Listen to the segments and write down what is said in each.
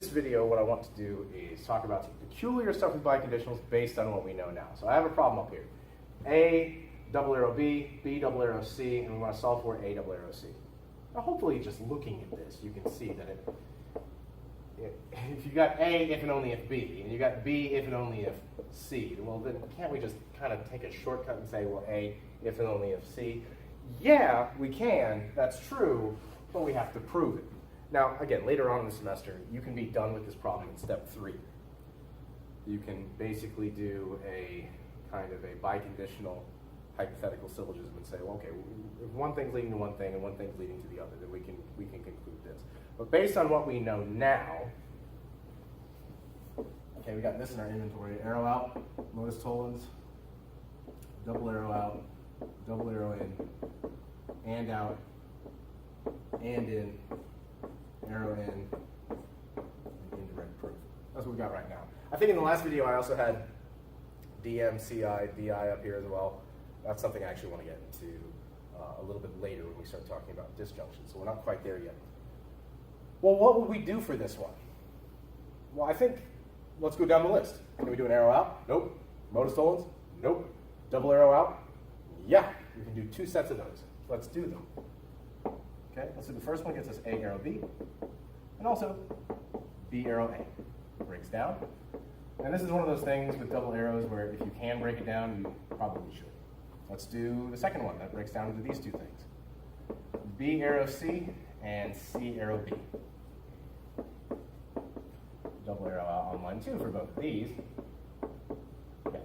This video, what I want to do is talk about some peculiar stuff with biconditionals based on what we know now. So I have a problem up here. A, double arrow B, B, double arrow C, and we want to solve for A, double arrow C. Now hopefully just looking at this, you can see that if you got A if and only if B, and you got B if and only if C, well then can't we just kind of take a shortcut and say, well, A if and only if C? Yeah, we can, that's true, but we have to prove it. Now, again, later on in the semester, you can be done with this problem in step 3. You can basically do a kind of a biconditional hypothetical syllogism and say, well, okay, if one thing's leading to one thing and one thing's leading to the other, then we can conclude this. But based on what we know now, okay, we got this in our inventory: arrow out, modus tollens, double arrow out, double arrow in, and out, and in, arrow in, and indirect proof. That's what we got right now. I think in the last video I also had DM, CI, DI up here as well. That's something I actually want to get into a little bit later when we start talking about disjunctions, so we're not quite there yet. Well, what would we do for this one? Well, I think, let's go down the list. Can we do an arrow out? Nope. Modus tollens? Nope. Double arrow out? Yeah, we can do 2 sets of those. Let's do them. Okay, let's do the first one, gets us A arrow B, and also B arrow A. Breaks down. And this is one of those things with double arrows where if you can break it down, you probably should. Let's do the second one. That breaks down into these 2 things. B arrow C and C arrow B. Double arrow out on line 2 for both of these. Okay.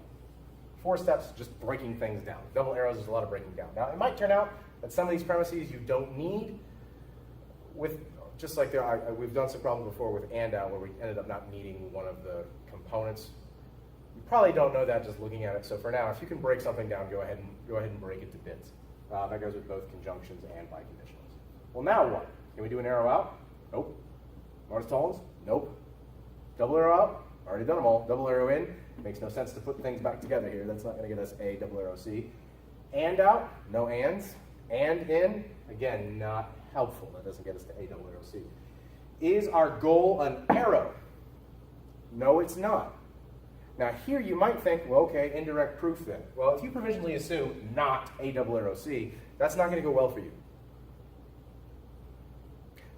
4 steps, just breaking things down. Double arrows is a lot of breaking down. Now, it might turn out that some of these premises you don't need, with just like we've done some problems before with and out where we ended up not needing one of the components. You probably don't know that just looking at it. So for now, if you can break something down, go ahead and break it to bits. That goes with both conjunctions and biconditionals. Well, now what? Can we do an arrow out? Nope. Modus tollens? Nope. Double arrow out? Already done them all. Double arrow in? Makes no sense to put things back together here. That's not going to get us A, double arrow C. And out? No ands. And in? Again, not helpful. That doesn't get us to A, double arrow C. Is our goal an arrow? No, it's not. Now here you might think, well, okay, indirect proof then. Well, if you provisionally assume not A, double arrow C, that's not going to go well for you.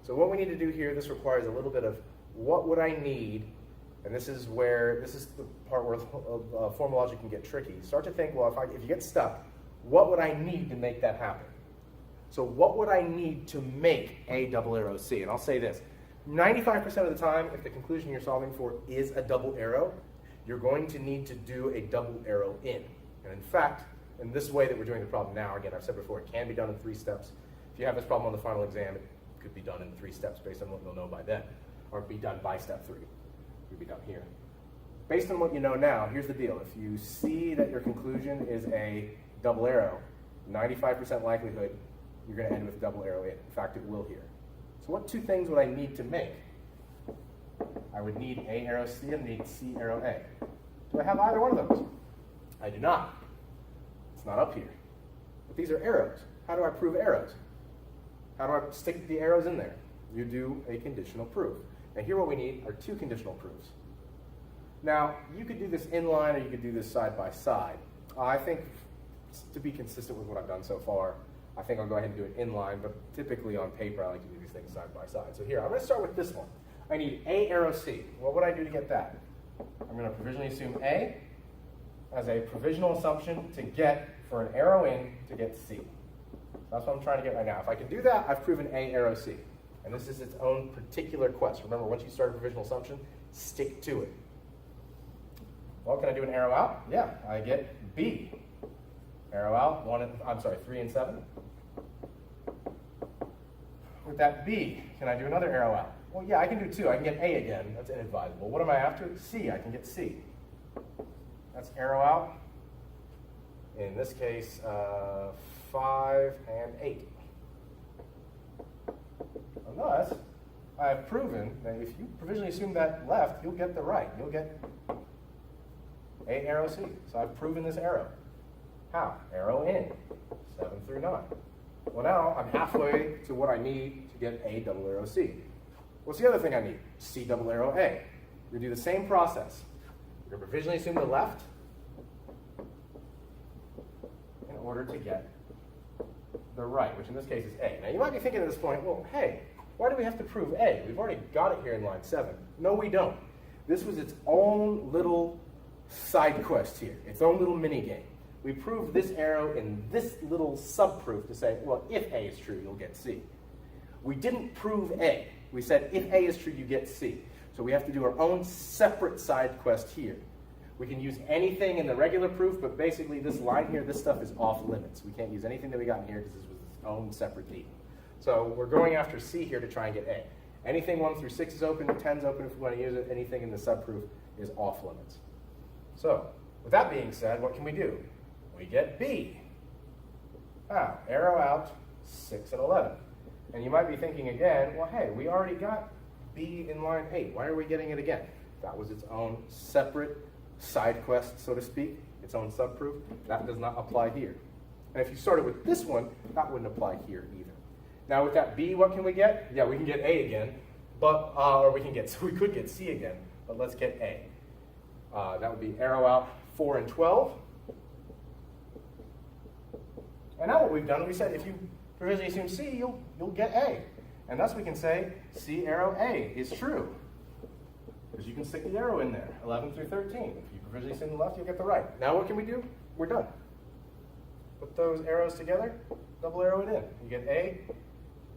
So what we need to do here, this requires a little bit of what would I need, and this is the part where formal logic can get tricky. Start to think, well, if you get stuck, what would I need to make that happen? So what would I need to make A, double arrow C? And I'll say this, 95% of the time, if the conclusion you're solving for is a double arrow, you're going to need to do a double arrow in. And in fact, in this way that we're doing the problem now, again, I've said before, it can be done in 3 steps. If you have this problem on the final exam, it could be done in 3 steps based on what you'll know by then, or be done by step 3. It would be done here. Based on what you know now, here's the deal. If you see that your conclusion is a double arrow, 95% likelihood you're going to end with double arrow in. In fact, it will here. So what 2 things would I need to make? I would need A arrow C and need C arrow A. Do I have either one of those? I do not. It's not up here. But these are arrows. How do I prove arrows? How do I stick the arrows in there? You do a conditional proof. And here what we need are 2 conditional proofs. Now, you could do this inline or you could do this side by side. I think to be consistent with what I've done so far, I think I'll go ahead and do it inline, but typically on paper I like to do these things side by side. So here, I'm going to start with this one. I need A arrow C. What would I do to get that? I'm going to provisionally assume A as a provisional assumption to get, for an arrow in, to get C. That's what I'm trying to get right now. If I can do that, I've proven A arrow C. And this is its own particular quest. Remember, once you start a provisional assumption, stick to it. Well, can I do an arrow out? Yeah, I get B. Arrow out, 3 and 7. With that B, can I do another arrow out? Well, yeah, I can do 2. I can get A again. That's inadvisable. What am I after? C. I can get C. That's arrow out. In this case, 5 and 8. Unless I've proven that if you provisionally assume that left, you'll get the right. You'll get A arrow C. So I've proven this arrow. How? Arrow in, 7 through 9. Well, now I'm halfway to what I need to get A double arrow C. What's the other thing I need? C double arrow A. We're going to do the same process. We're going to provisionally assume the left in order to get the right, which in this case is A. Now you might be thinking at this point, well, hey, why do we have to prove A? We've already got it here in line 7. No, we don't. This was its own little side quest here, its own little mini game. We proved this arrow in this little subproof to say, well, if A is true, you'll get C. We didn't prove A. We said, if A is true, you get C. So we have to do our own separate side quest here. We can use anything in the regular proof, but basically this line here, this stuff is off limits. We can't use anything that we got in here because this was its own separate deal. So we're going after C here to try and get A. Anything 1 through 6 is open, 10 is open if we want to use it. Anything in the subproof is off limits. So with that being said, what can we do? We get B. Arrow out 6 and 11. And you might be thinking again, well, hey, we already got B in line 8. Why are we getting it again? That was its own separate side quest, so to speak, its own subproof. That does not apply here. And if you started with this one, that wouldn't apply here either. Now with that B, what can we get? Yeah, we can get A again, but we could get C again, but let's get A. That would be arrow out 4 and 12. And now what we've done, we said if you provisionally assume C, you'll get A. And thus we can say C arrow A is true. Because you can stick the arrow in there, 11 through 13. If you provisionally assume the left, you'll get the right. Now what can we do? We're done. Put those arrows together, double arrow it in. You get A,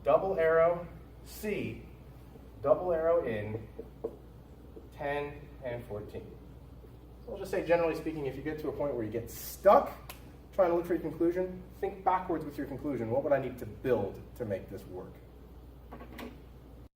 double arrow C, double arrow in 10 and 14. So I'll just say, generally speaking, if you get to a point where you get stuck trying to look for your conclusion, think backwards with your conclusion. What would I need to build to make this work?